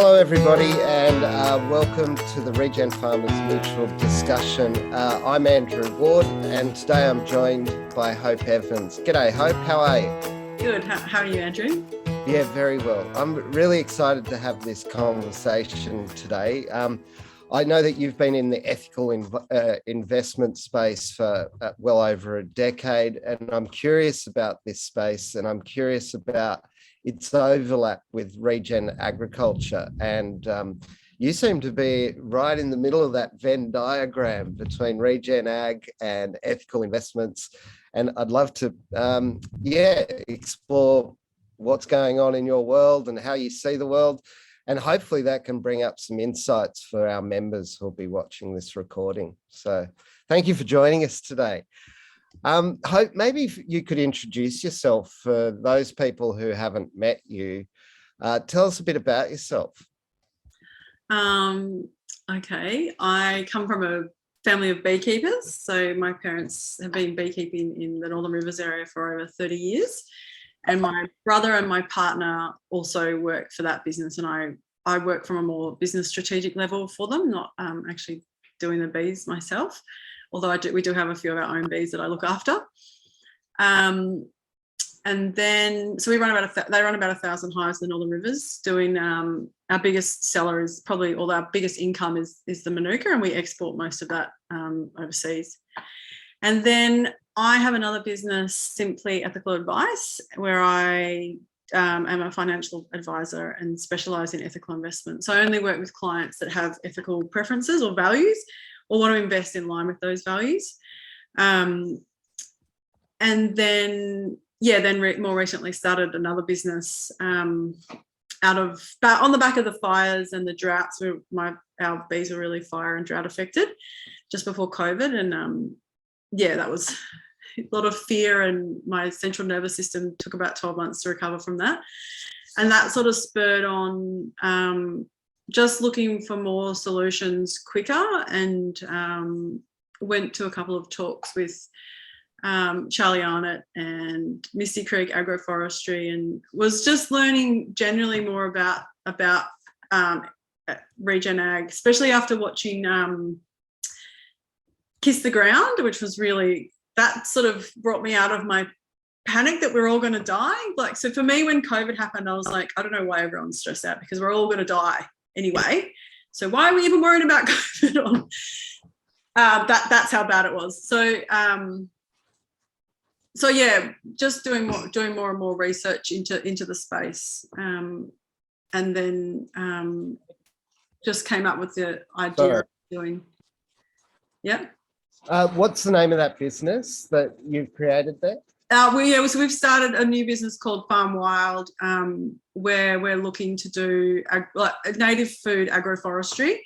Hello, everybody, and welcome to the Regen Farmers Mutual discussion. I'm Andrew Ward, and today I'm joined by Hope Evans. G'day, Hope. How are you? Good. How are you, Andrew? Yeah, very well. I'm really excited to have this conversation today. I know that you've been in the ethical investment space for well over a decade, and I'm curious about this space, and I'm curious about its overlap with regen agriculture. And you seem to be right in the middle of that Venn diagram between regen ag and ethical investments. And I'd love to, explore what's going on in your world and how you see the world. And hopefully that can bring up some insights for our members who'll be watching this recording. So thank you for joining us today. Hope, maybe if you could introduce yourself for those people who haven't met you. Tell us a bit about yourself. Okay, I come from a family of beekeepers. So my parents have been beekeeping in the Northern Rivers area for over 30 years. And my brother and my partner also work for that business, and I work from a more business strategic level for them, not actually doing the bees myself, although we do have a few of our own bees that I look after. And then, so they run about 1,000 hives in the Northern Rivers, doing, our biggest seller is probably, or our biggest income is the Manuka, and we export most of that overseas. And then I have another business, Simply Ethical Advice, where I am a financial advisor and specialise in ethical investment. So I only work with clients that have ethical preferences or values, or want to invest in line with those values. And then, more recently started another business on the back of the fires and the droughts. Our bees were really fire and drought affected just before COVID, and that was a lot of fear, and my central nervous system took about 12 months to recover from that. And that sort of spurred on just looking for more solutions quicker, and went to a couple of talks with Charlie Arnott and Misty Creek Agroforestry, and was just learning generally more about regen ag, especially after watching Kiss the Ground, which was really, that sort of brought me out of my panic that we're all going to die. Like, so for me, when COVID happened, I was like, I don't know why everyone's stressed out, because we're all going to die anyway. So why are we even worrying about COVID? That's how bad it was. So yeah, just doing more and more research into the space, and then just came up with the idea of doing. Yeah. What's the name of that business that you've created there? We've started a new business called Farm Wild, where we're looking to do native food agroforestry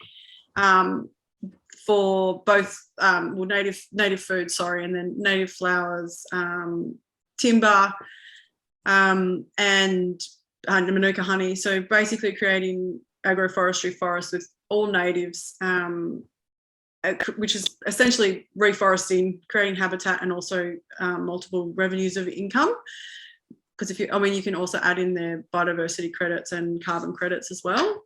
for both native food, and then native flowers, timber, and Manuka honey. So basically creating agroforestry forests with all natives, which is essentially reforesting, creating habitat, and also multiple revenues of income. Because you can also add in there biodiversity credits and carbon credits as well.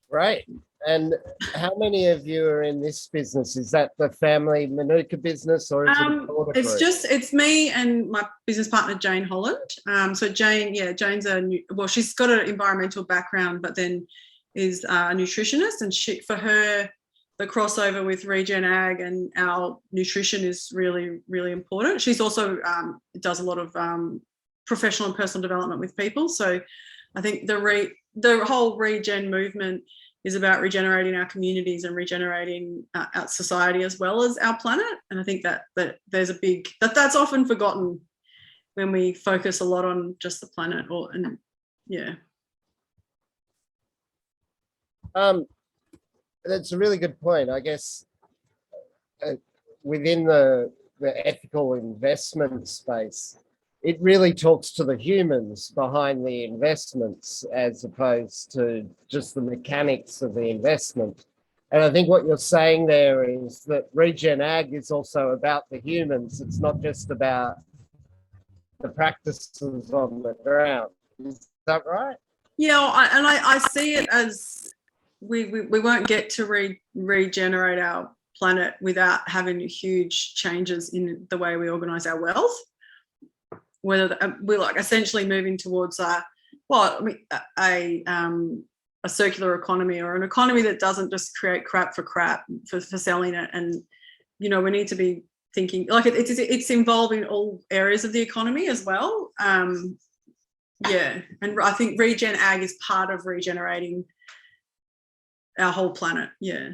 Right. And how many of you are in this business? Is that the family Manuka business, or is it a broader group? It's me and my business partner Jane Holland. So Jane's she's got an environmental background, but then is a nutritionist, and for her, the crossover with regen ag and our nutrition is really, really important. She's also does a lot of professional and personal development with people. So I think the whole regen movement is about regenerating our communities and regenerating our society as well as our planet. And I think that there's that's often forgotten when we focus a lot on just the planet. That's a really good point. I guess within the ethical investment space, it really talks to the humans behind the investments as opposed to just the mechanics of the investment. And I think what you're saying there is that regen ag is also about the humans. It's not just about the practices on the ground. Is that right? Yeah, I see it as we won't get to regenerate our planet without having huge changes in the way we organise our wealth. Whether we're like essentially moving towards a circular economy, or an economy that doesn't just create crap for selling it. And we need to be thinking like it's involving all areas of the economy as well. Yeah, and I think regen ag is part of regenerating our whole planet. Yeah.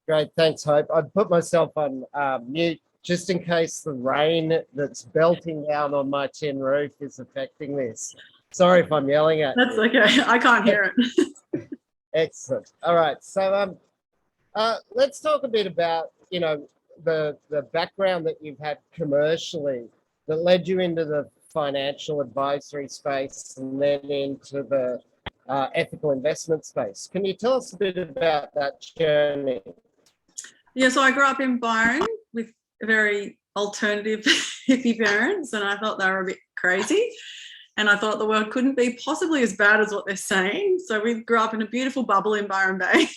Great, thanks, Hope. I'd put myself on mute just in case the rain that's belting down on my tin roof is affecting this. Sorry if I'm yelling at That's you. okay. I can't hear it. Excellent. All right, so let's talk a bit about the background that you've had commercially that led you into the financial advisory space and then into the ethical investment space. Can you tell us a bit about that journey? Yeah, so I grew up in Byron with very alternative hippie parents, and I thought they were a bit crazy. And I thought the world couldn't be possibly as bad as what they're saying. So we grew up in a beautiful bubble in Byron Bay.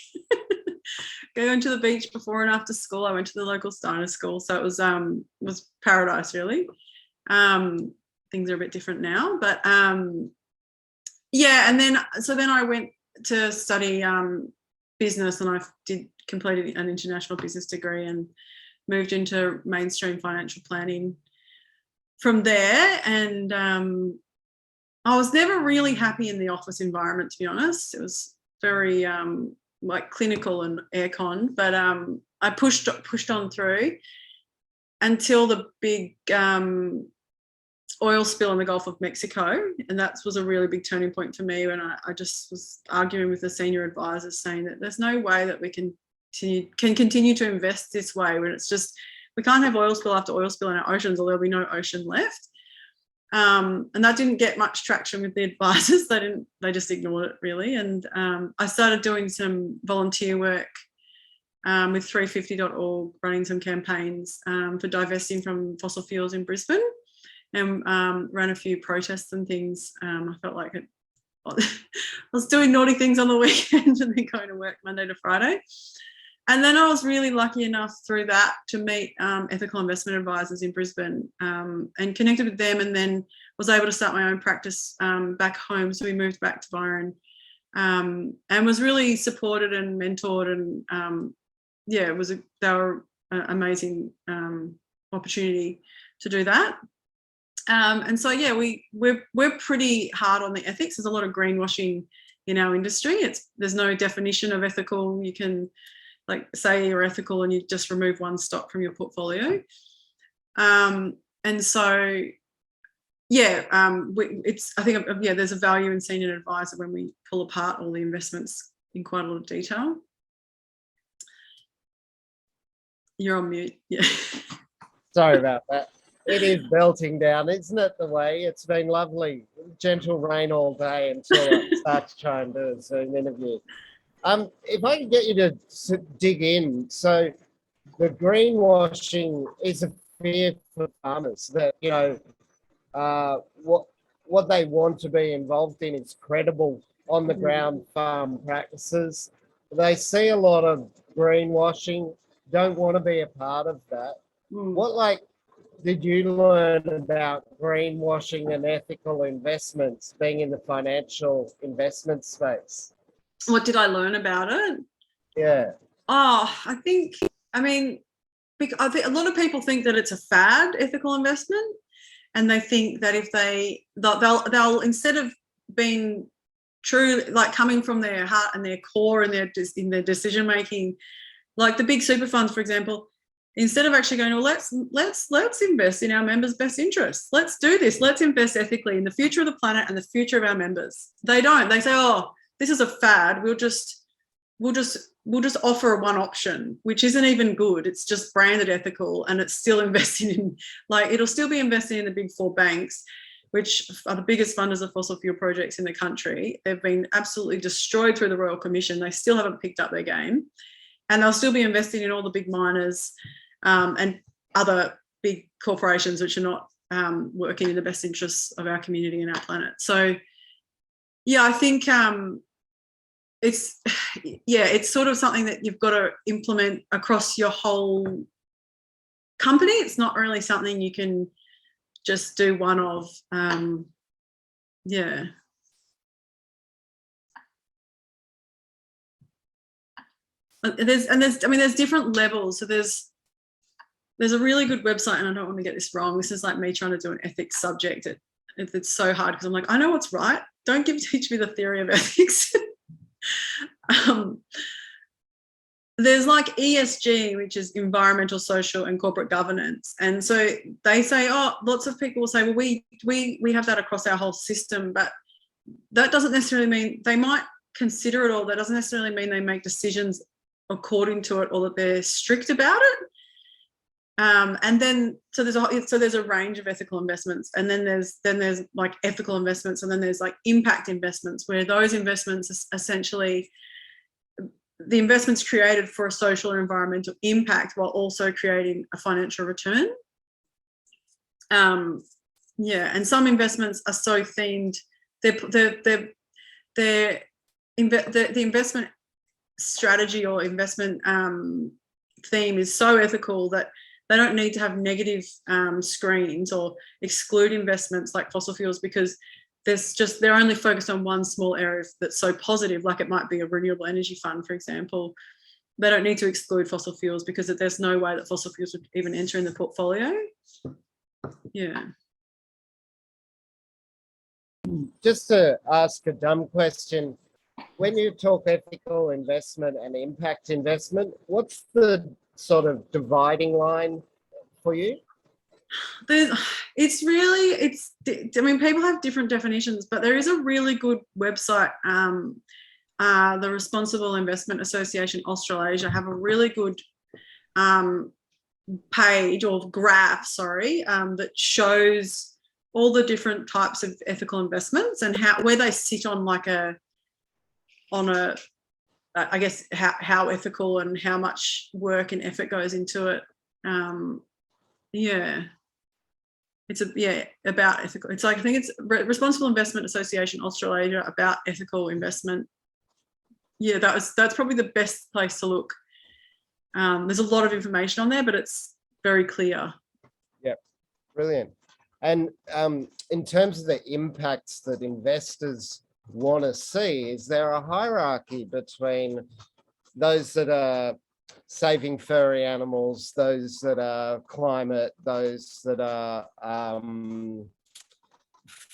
Going to the beach before and after school. I went to the local Steiner school, so it was paradise really. Things are a bit different now, but yeah. And then I went to study business, and I completed an international business degree and moved into mainstream financial planning from there. And I was never really happy in the office environment, to be honest. It was very like clinical and aircon, but I pushed on through until the big oil spill in the Gulf of Mexico, and that was a really big turning point for me when I just was arguing with the senior advisors, saying that there's no way that we can continue to invest this way when it's just, we can't have oil spill after oil spill in our oceans, or there'll be no ocean left. And that didn't get much traction with the advisors. They just ignored it really. And I started doing some volunteer work with 350.org, running some campaigns for divesting from fossil fuels in Brisbane, and ran a few protests and things. I felt like I was doing naughty things on the weekend and then going to work Monday to Friday. And then I was really lucky enough through that to meet ethical investment advisors in Brisbane, and connected with them, and then was able to start my own practice back home. So we moved back to Byron, and was really supported and mentored, and yeah, they were an amazing opportunity to do that. And so yeah, we're pretty hard on the ethics. There's a lot of greenwashing in our industry. There's no definition of ethical. You can say you're ethical and you just remove one stock from your portfolio. And so yeah, I think there's a value in seeing an advisor when we pull apart all the investments in quite a lot of detail. You're on mute. Yeah. Sorry about that. It is belting down, isn't it, the way? It's been lovely, gentle rain all day until I start to try and do a Zoom interview. If I could get you to dig in, so the greenwashing is a fear for farmers that, what they want to be involved in is credible on the ground farm practices. They see a lot of greenwashing, don't want to be a part of that. What did you learn about greenwashing and ethical investments being in the financial investment space? What did I learn about it? Yeah. Oh, I think a lot of people think that it's a fad, ethical investment, and they think that if they'll instead of being true, like coming from their heart and their core and in their decision making, like the big super funds, for example, instead of actually going, well, let's invest in our members' best interests. Let's do this. Let's invest ethically in the future of the planet and the future of our members. They don't. They say, oh, this is a fad. We'll just offer one option, which isn't even good. It's just branded ethical, and it's still investing in, it'll still be investing in the big four banks, which are the biggest funders of fossil fuel projects in the country. They've been absolutely destroyed through the Royal Commission. They still haven't picked up their game, and they'll still be investing in all the big miners and other big corporations which are not working in the best interests of our community and our planet. So yeah, I think it's sort of something that you've got to implement across your whole company. It's not really something you can just do one of. Yeah. There's different levels. So there's a really good website, and I don't want to get this wrong. This is like me trying to do an ethics subject. It's so hard because I'm like, I know what's right. Don't teach me the theory of ethics. There's like ESG, which is environmental, social, and corporate governance. And so they say, lots of people will say, well, we have that across our whole system, but that doesn't necessarily mean they might consider it all. That doesn't necessarily mean they make decisions according to it or that they're strict about it. And then so there's a range of ethical investments, and then there's like ethical investments, and then there's like impact investments, where those investments essentially the investment's created for a social or environmental impact while also creating a financial return. And some investments are so themed. The investment strategy or investment theme is so ethical that they don't need to have negative screens or exclude investments like fossil fuels, because they're only focused on one small area that's so positive, like it might be a renewable energy fund, for example. They don't need to exclude fossil fuels because there's no way that fossil fuels would even enter in the portfolio. Yeah. Just to ask a dumb question, when you talk ethical investment and impact investment, what's the sort of dividing line for you? People have different definitions, but there is a really good website, the Responsible Investment Association Australasia have a really good page or graph, that shows all the different types of ethical investments and where they sit on I guess how ethical and how much work and effort goes into it. About ethical. It's like, I think it's Responsible Investment Association Australasia about ethical investment. Yeah, that's probably the best place to look. There's a lot of information on there, but it's very clear. Yeah, brilliant. And in terms of the impacts that investors want to see, is there a hierarchy between those that are saving furry animals, those that are climate, those that are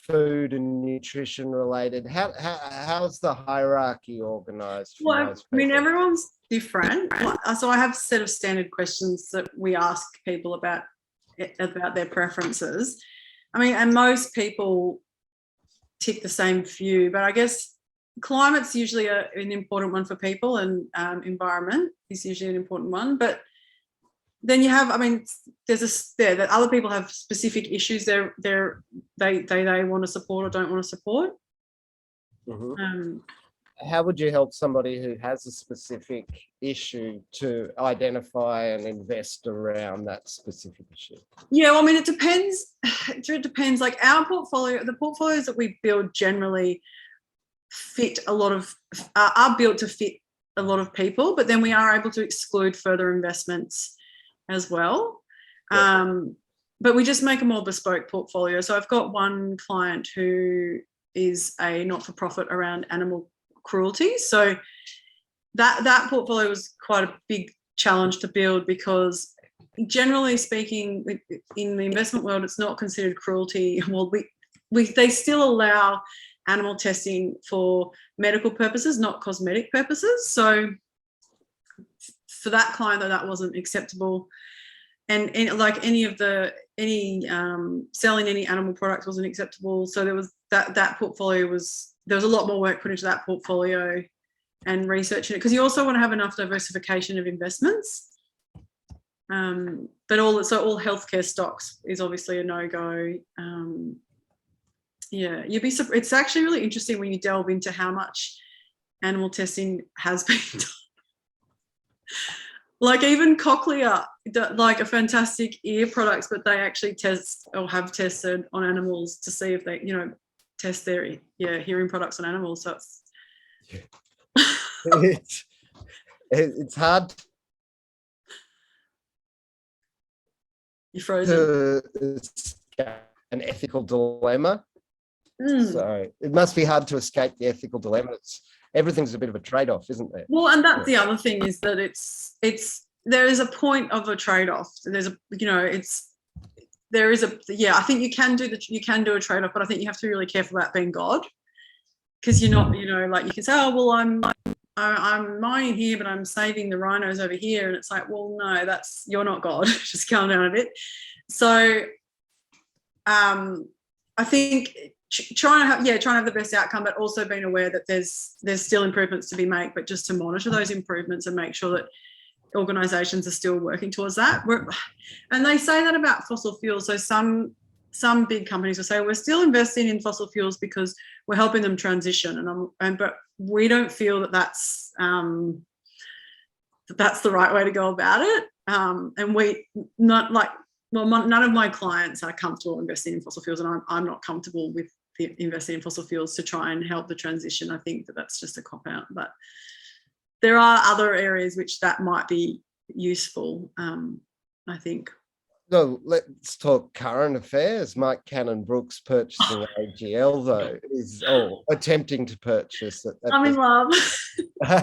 food and nutrition related? How's the hierarchy organized? Well, I mean, everyone's different. So I have a set of standard questions that we ask people about their preferences. I mean, and most people tick the same few, but I guess climate's usually an important one for people, and environment is usually an important one. But then you have, that other people have specific issues they want to support or don't want to support. Mm-hmm. How would you help somebody who has a specific issue to identify and invest around that specific issue? Yeah, well, I mean, it depends. It depends. Like our portfolio, the portfolios that we build generally are built to fit a lot of people, but then we are able to exclude further investments as well. Yeah. But we just make a more bespoke portfolio. So I've got one client who is a not-for-profit around animal cruelty. So that portfolio was quite a big challenge to build, because generally speaking, in the investment world, it's not considered cruelty. Well, they still allow animal testing for medical purposes, not cosmetic purposes. So for that client, though, that wasn't acceptable. And like selling any animal products wasn't acceptable. So there was that portfolio there was a lot more work put into that portfolio and researching it, because you also want to have enough diversification of investments. But all healthcare stocks is obviously a no-go. Yeah, it's actually really interesting when you delve into how much animal testing has been done. Like even Cochlear, like a fantastic ear products, but they actually test or have tested on animals to see if they, test their hearing products on animals. So it's hard you're frozen. to escape an ethical dilemma. Mm. So it must be hard to escape the ethical dilemma. Everything's a bit of a trade-off, isn't there? Well, and that's the other thing is that there is a point of a trade-off. There's a, I think you can do a trade-off, but I think you have to be really careful about being God, because you're not, like you can say, oh, well, I'm mining here, but I'm saving the rhinos over here. And it's like, well, no, you're not God. Just calm down a bit. So I think trying to have the best outcome, but also being aware that there's still improvements to be made, but just to monitor those improvements and make sure that organisations are still working towards that. And they say that about fossil fuels. So some big companies will say we're still investing in fossil fuels because we're helping them transition, but we don't feel that that's the right way to go about it. And none of my clients are comfortable investing in fossil fuels, and I'm not comfortable with investing in fossil fuels to try and help the transition. I think that's just a cop-out, but there are other areas which that might be useful, I think. No, let's talk current affairs. Mike Cannon-Brookes purchasing AGL, though, is attempting to purchase it. I'm in love.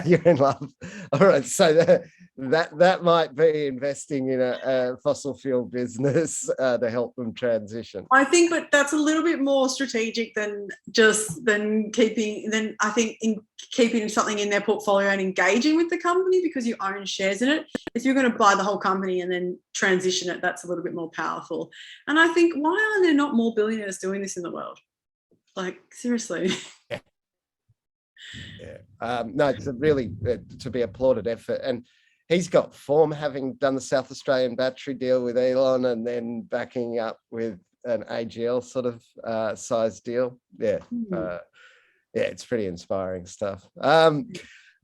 You're in love. All right, so that might be investing in a fossil fuel business to help them transition. I think, but that's a little bit more strategic than I think in keeping something in their portfolio and engaging with the company because you own shares in it. If you're going to buy the whole company and then transition it, that's a little bit more powerful. And I think, why are there not more billionaires doing this in the world? Like, seriously. Yeah. No, it's a really to be applauded effort. And he's got form, having done the South Australian battery deal with Elon and then backing up with an AGL sort of size deal. Yeah. Yeah, it's pretty inspiring stuff.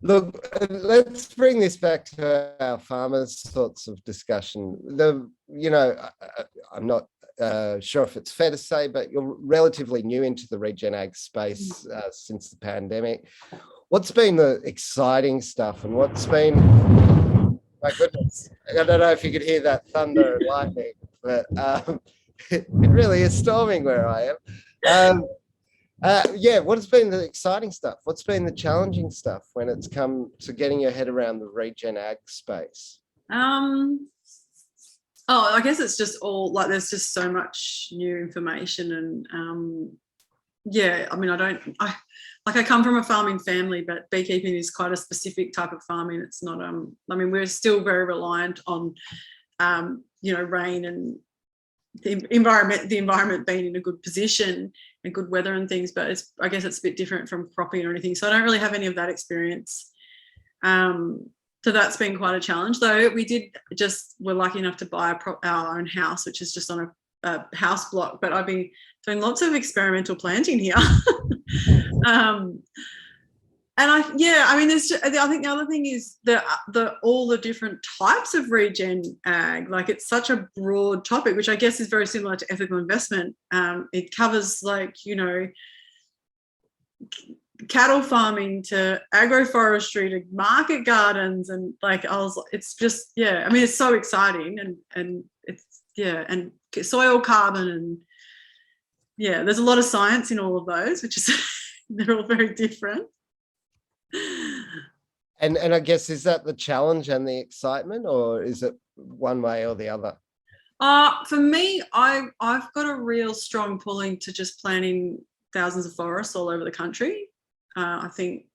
Look, let's bring this back to our farmers sorts of discussion. I'm not sure if it's fair to say, but you're relatively new into the regen ag space since the pandemic. What's been the exciting stuff, and what's been, my goodness, I don't know if you could hear that thunder and lightning, but it really is storming where I am. What has been the exciting stuff? What's been the challenging stuff when it's come to getting your head around the regen ag space? I guess it's just all like there's just so much new information, and I come from a farming family, but beekeeping is quite a specific type of farming. It's not we're still very reliant on rain and the environment being in a good position and good weather and things, but I guess it's a bit different from cropping or anything. So I don't really have any of that experience. So that's been quite a challenge, though. We're lucky enough to buy our own house, which is just on a house block, but I've been doing lots of experimental planting here. I think the other thing is all the different types of regen ag. Like, it's such a broad topic, which I guess is very similar to ethical investment. It covers cattle farming to agroforestry to market gardens, and it's just it's so exciting, and it's and soil carbon, and there's a lot of science in all of those, which is they're all very different. And I guess, is that the challenge and the excitement, or is it one way or the other? For me, I've got a real strong pulling to just planting thousands of forests all over the country. I think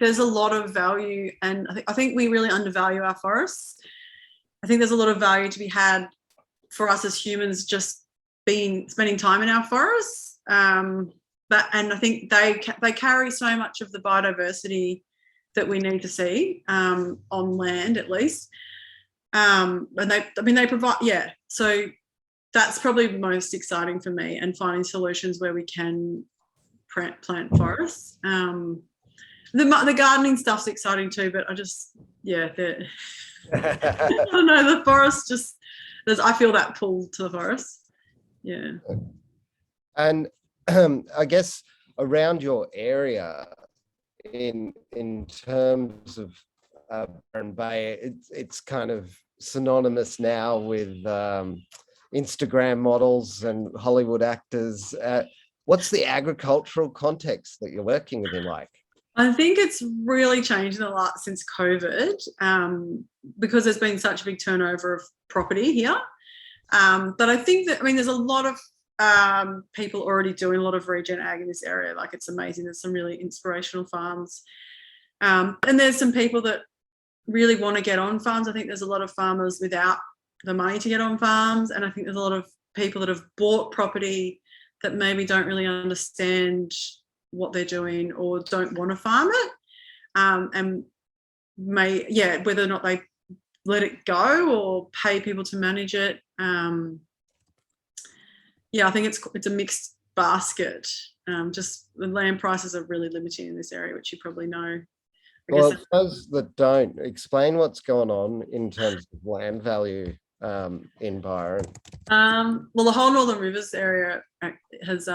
there's a lot of value, and I think we really undervalue our forests. I think there's a lot of value to be had for us as humans just spending time in our forests. And I think they carry so much of the biodiversity that we need to see on land, at least. And they provide, so that's probably most exciting for me, and finding solutions where we can plant forests. The gardening stuff's exciting too, but yeah, I don't know, the forest just, I feel that pull to the forest. Yeah. And I guess around your area, in terms of Byron Bay, it's kind of synonymous now with Instagram models and Hollywood actors. What's the agricultural context that you're working within like? I think it's really changed a lot since COVID, because there's been such a big turnover of property here. But I think that, I mean, there's a lot of people already doing a lot of regen ag in this area. Like, it's amazing. There's some really inspirational farms. And there's some people that really want to get on farms. I think there's a lot of farmers without the money to get on farms. And I think there's a lot of people that have bought property that maybe don't really understand what they're doing or don't want to farm it. And whether or not they let it go or pay people to manage it. I think it's a mixed basket. Just the land prices are really limiting in this area, which you probably know. Well, for those that don't, explain what's going on in terms of land value in Byron. Well, the whole Northern Rivers area has,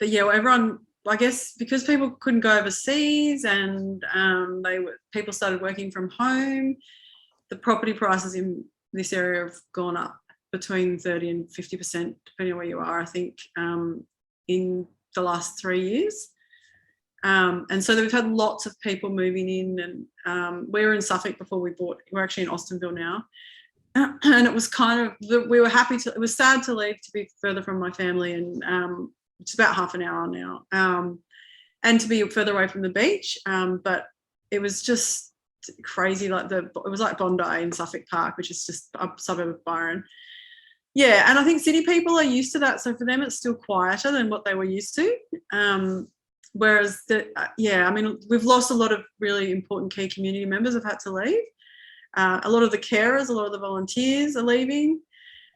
everyone, I guess, because people couldn't go overseas and people started working from home, the property prices in this area have gone up between 30 and 50%, depending on where you are, I think, in the last 3 years. And so we've had lots of people moving in, and we were in Suffolk before we're actually in Austinville now. And it was kind of, we were happy to, it was sad to leave to be further from my family, and it's about half an hour now, and to be further away from the beach. But it was just crazy, like it was like Bondi in Suffolk Park, which is just a suburb of Byron. Yeah, and I think city people are used to that, so for them it's still quieter than what they were used to. Whereas, I mean, we've lost a lot of really important key community members have had to leave. A lot of the carers, a lot of the volunteers are leaving.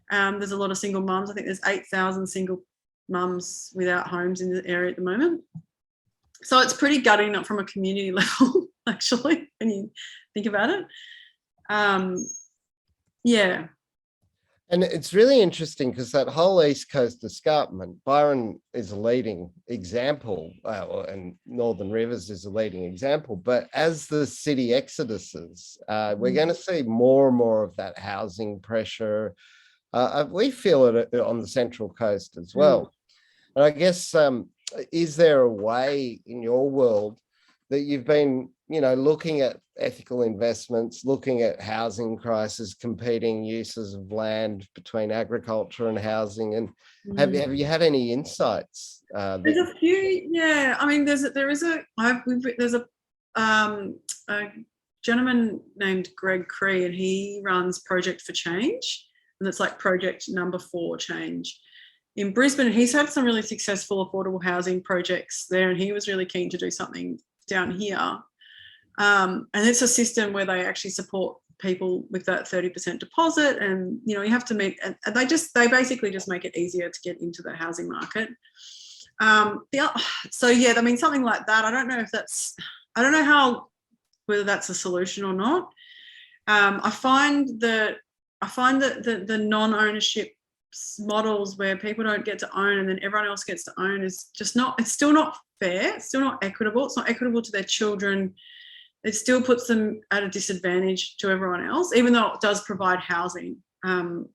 There's a lot of single mums. I think there's 8,000 single mums without homes in the area at the moment. So it's pretty gutting from a community level, actually, when you think about it. Yeah. And it's really interesting because that whole East Coast escarpment, Byron is a leading example, and Northern Rivers is a leading example. But as the city exoduses, we're going to see more and more of that housing pressure. We feel it on the Central Coast as well. And I guess, is there a way in your world that you've been, looking at ethical investments, looking at housing crisis, competing uses of land between agriculture and housing, and have you had any insights? There's a few, yeah. I mean, there's a gentleman named Greg Cree, and he runs Project for Change, and it's like project number 4 change in Brisbane. He's had some really successful affordable housing projects there, and he was really keen to do something down here. And it's a system where they actually support people with that 30% deposit, and you have to meet, and they basically just make it easier to get into the housing market. So yeah, I mean, something like that. I don't know whether that's a solution or not. I find that the non-ownership models where people don't get to own and then everyone else gets to own is just not, it's still not fair. It's still not equitable. It's not equitable to their children. It still puts them at a disadvantage to everyone else, even though it does provide housing. The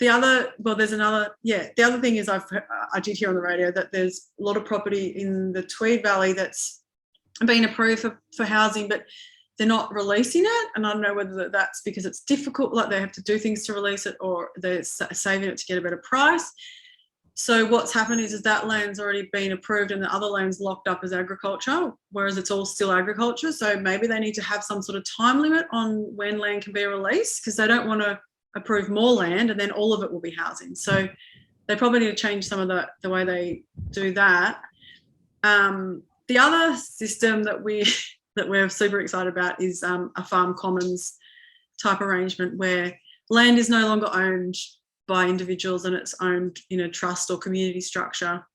other thing is I did hear on the radio that there's a lot of property in the Tweed Valley that's been approved for housing, but they're not releasing it. And I don't know whether that's because it's difficult, like they have to do things to release it, or they're saving it to get a better price. So what's happened is that land's already been approved and the other land's locked up as agriculture, whereas it's all still agriculture. So maybe they need to have some sort of time limit on when land can be released, because they don't want to approve more land and then all of it will be housing. So they probably need to change some of the way they do that. The other system that we're super excited about is a farm commons type arrangement where land is no longer owned by individuals and it's owned in a trust or community structure.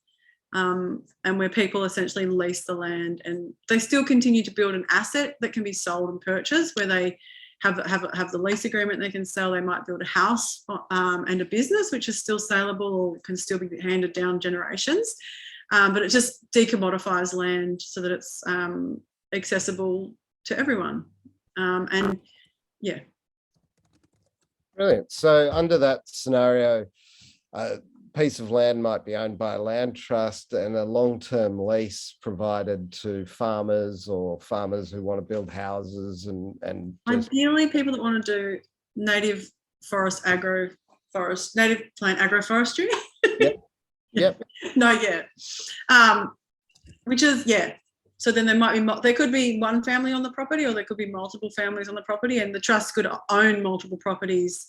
and where people essentially lease the land, and they still continue to build an asset that can be sold and purchased, where they have the lease agreement they can sell. They might build a house and a business, which is still saleable or can still be handed down generations. But it just decommodifies land so that it's accessible to everyone. And yeah. Brilliant. So under that scenario, a piece of land might be owned by a land trust and a long-term lease provided to farmers or farmers who want to build houses and ideally people that want to do native native plant agroforestry. Yep. Yep. No, which is, so then there could be one family on the property, or there could be multiple families on the property, and the trust could own multiple properties.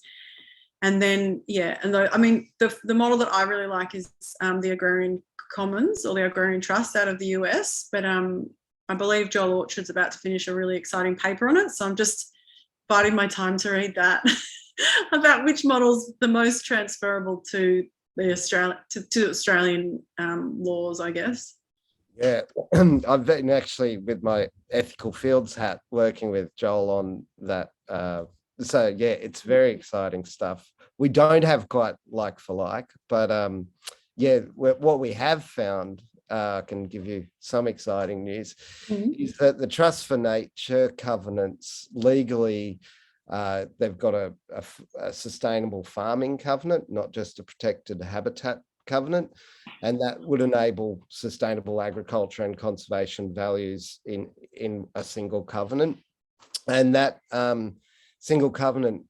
And then, the model that I really like is the Agrarian Commons or the Agrarian Trust out of the US. But I believe Joel Orchard's about to finish a really exciting paper on it. So I'm just biding my time to read that about which model's the most transferable to the Australian laws, I guess. Yeah, I've been actually with my ethical fields hat working with Joel on that. So yeah, it's very exciting stuff. We don't have quite like for like, but what we have found, can give you some exciting news, is that the Trust for Nature covenants legally, they've got a sustainable farming covenant, not just a protected habitat covenant, and that would enable sustainable agriculture and conservation values in a single covenant. And that single covenant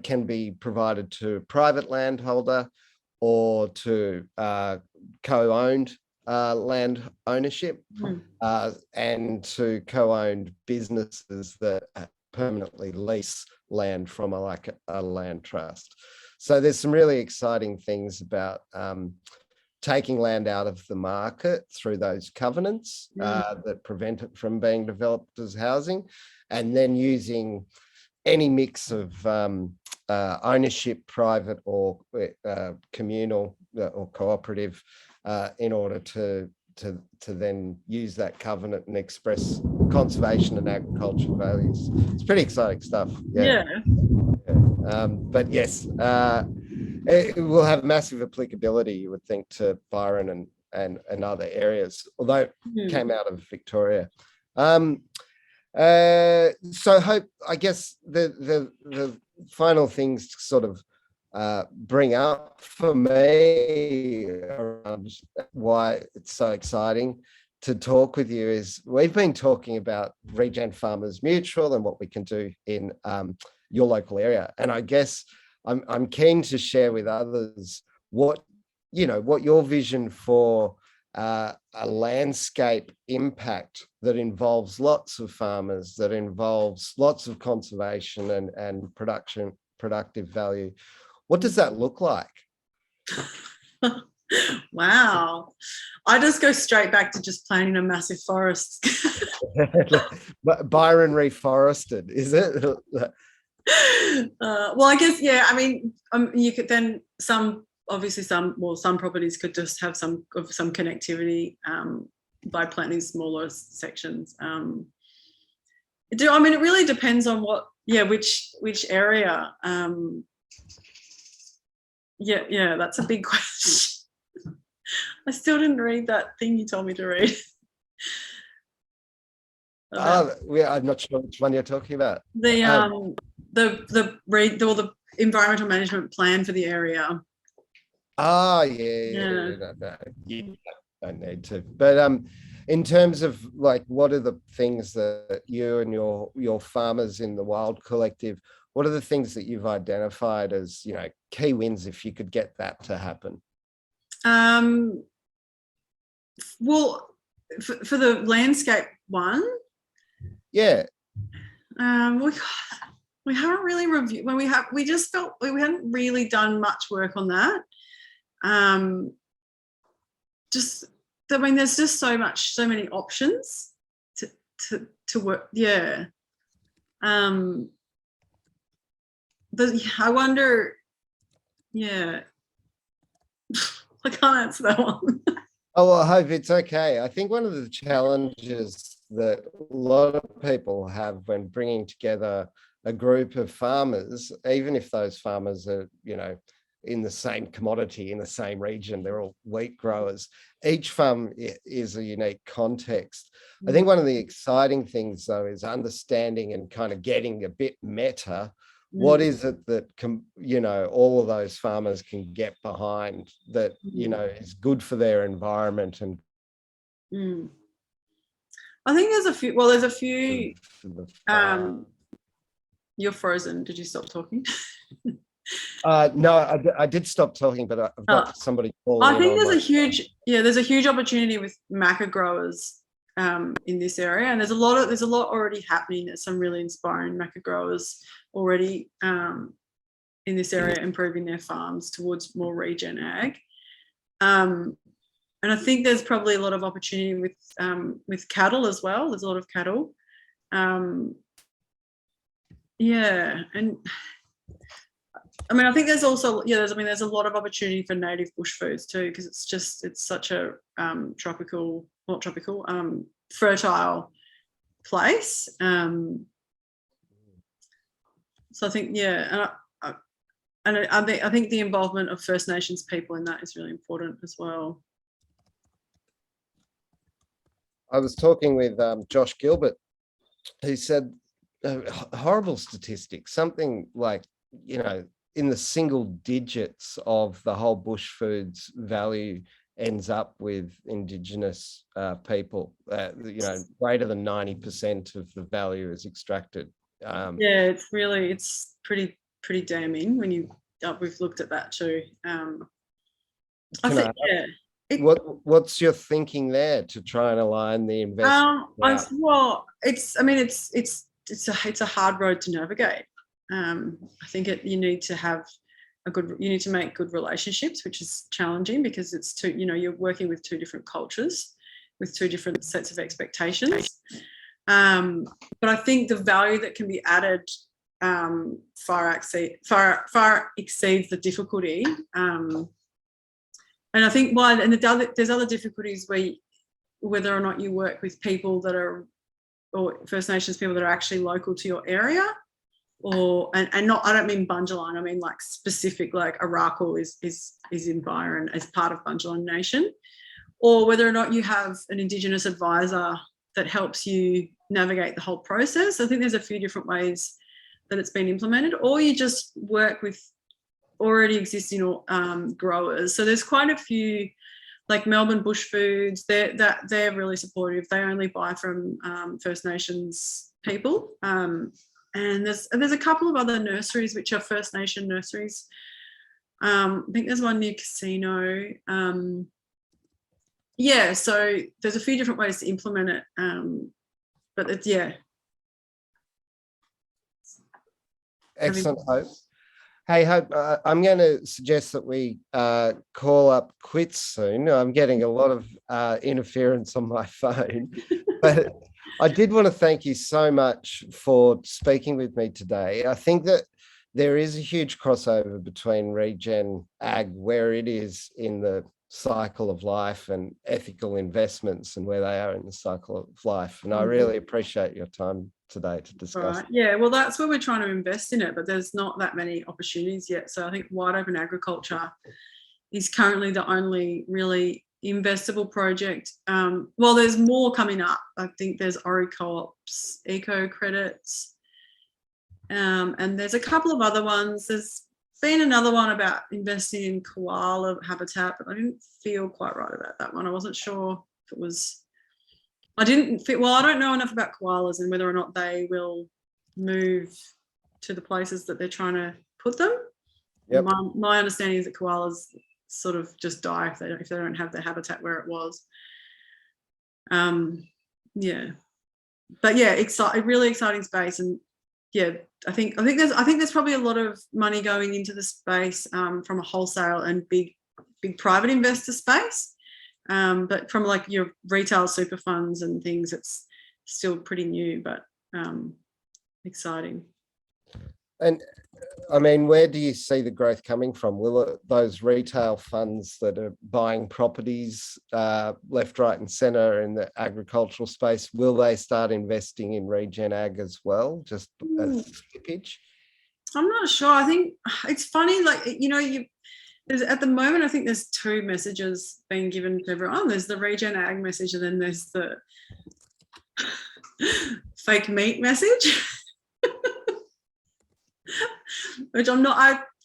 can be provided to a private landholder or to co-owned land ownership, and to co-owned businesses that permanently lease land from a land trust. So there's some really exciting things about taking land out of the market through those covenants that prevent it from being developed as housing, and then using any mix of ownership, private or communal or cooperative, in order to then use that covenant and express conservation and agriculture values. It's pretty exciting stuff. Yeah. But yes, it will have massive applicability, you would think, to Byron and other areas, although it came out of Victoria. So I guess the final things to sort of bring up for me around why it's so exciting to talk with you is we've been talking about Regen Farmers Mutual and what we can do in your local area, and I guess I'm keen to share with others what your vision for a landscape impact that involves lots of farmers, that involves lots of conservation and productive value. What does that look like? Wow. I just go straight back to just planting a massive forest. Byron reforested, is it? Well, I guess, you could then some properties could just have some connectivity by planting smaller sections. It really depends on which area. That's a big question. I still didn't read that thing you told me to read. I'm not sure which one you're talking about. The environmental management plan for the area. No, you don't need to. But in terms of what are the things that you and your farmers in the Wild Collective, what are the things that you've identified as key wins if you could get that to happen? Well, for the landscape one, we haven't really reviewed. We just felt we hadn't really done much work on that. There's just so many options to work. I wonder. I can't answer that one. Oh, well, I hope it's okay. I think one of the challenges that a lot of people have when bringing together a group of farmers, even if those farmers are, in the same commodity, in the same region, they're all wheat growers. Each farm is a unique context. I think Mm, one of the exciting things, though, is understanding and kind of getting a bit meta. What mm, is it that all of those farmers can get behind that mm, is good for their environment and mm. I think there's a few. Well, there's a good few. for the farm? Um, you're frozen. Did you stop talking? No, I did stop talking, but I've Oh, got somebody calling I in think on there's my a phone. huge, yeah, there's a huge opportunity with maca growers in this area, and there's a lot already happening. There's some really inspiring maca growers already in this area, improving their farms towards more regen ag. Um, and I think there's probably a lot of opportunity with cattle as well. There's a lot of cattle. Um, yeah, and I mean, I think there's also there's a lot of opportunity for native bush foods too, because it's such a fertile place. So I think I think the involvement of First Nations people in that is really important as well. I was talking with Josh Gilbert, who said horrible statistics, something like, in the single digits of the whole bush foods value ends up with Indigenous people. Greater than 90% of the value is extracted. Yeah, it's pretty damning when we've looked at that too. I Can think I what's your thinking there to try and align the investment out? It's a hard road to navigate. I think you need to make good relationships, which is challenging because you're working with two different cultures with two different sets of expectations. But I think the value that can be added far exceeds the difficulty. And I think there's other difficulties whether or not you work with people that are, or First Nations people that are actually local to your area, and not, I don't mean Bunjalung, I mean like specific, like Arakwal is in Byron as part of Bunjalung Nation, or whether or not you have an Indigenous advisor that helps you navigate the whole process. I think there's a few different ways that it's been implemented, or you just work with already existing growers. So there's quite a few, like Melbourne Bush Foods, they're really supportive. They only buy from First Nations people. And there's a couple of other nurseries which are First Nation nurseries. I think there's one near Casino. So there's a few different ways to implement it. But it's, yeah. Excellent, Hope. Hey, Hope, I'm going to suggest that we call up quits soon. I'm getting a lot of interference on my phone, but I did want to thank you so much for speaking with me today. I think that there is a huge crossover between regen ag, where it is in the cycle of life, and ethical investments and where they are in the cycle of life. And I really appreciate your time today to discuss. Right. Yeah, well, that's where we're trying to invest in it, but there's not that many opportunities yet. So I think wide open agriculture is currently the only really investable project. Well, there's more coming up. I think there's Ori Co-op's eco credits, and there's a couple of other ones. There's been another one about investing in koala habitat, but I didn't feel quite right about that one. I wasn't sure if it was. I don't know enough about koalas and whether or not they will move to the places that they're trying to put them. Yep. My understanding is that koalas sort of just die if they don't have their habitat where it was. Yeah, but yeah, really exciting space, and yeah, I think there's probably a lot of money going into the space from a wholesale and big private investor space. But from like your retail super funds and things, it's still pretty new, but exciting. And I mean, where do you see the growth coming from? Those retail funds that are buying properties left, right, and centre in the agricultural space, will they start investing in regen ag as well? Just a slippage? I'm not sure. I think it's funny, like, there's, at the moment, I think there's two messages being given to everyone. There's the regen ag message, and then there's the fake meat message. Which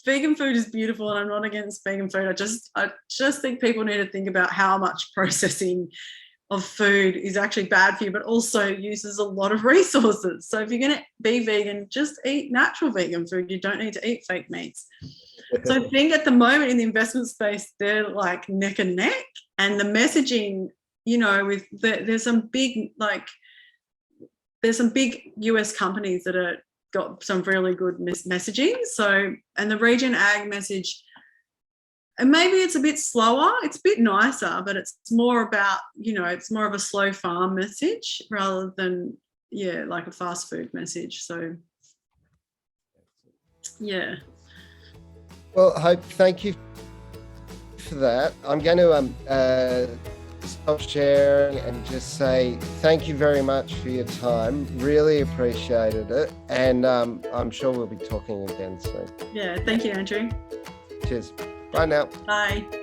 vegan food is beautiful, and I'm not against vegan food. I just think people need to think about how much processing of food is actually bad for you, but also uses a lot of resources. So if you're going to be vegan, just eat natural vegan food. You don't need to eat fake meats. So I think at the moment in the investment space, they're like neck and neck, and the messaging, there's some big US companies that are got some really good messaging. So, and the regen ag message, and maybe it's a bit slower, it's a bit nicer, but it's more about, it's more of a slow farm message rather than, like a fast food message. So, yeah. Well, Hope, thank you for that. I'm going to stop sharing and just say thank you very much for your time. Really appreciated it. And I'm sure we'll be talking again soon. Yeah, thank you, Andrew. Cheers. Bye now. Bye.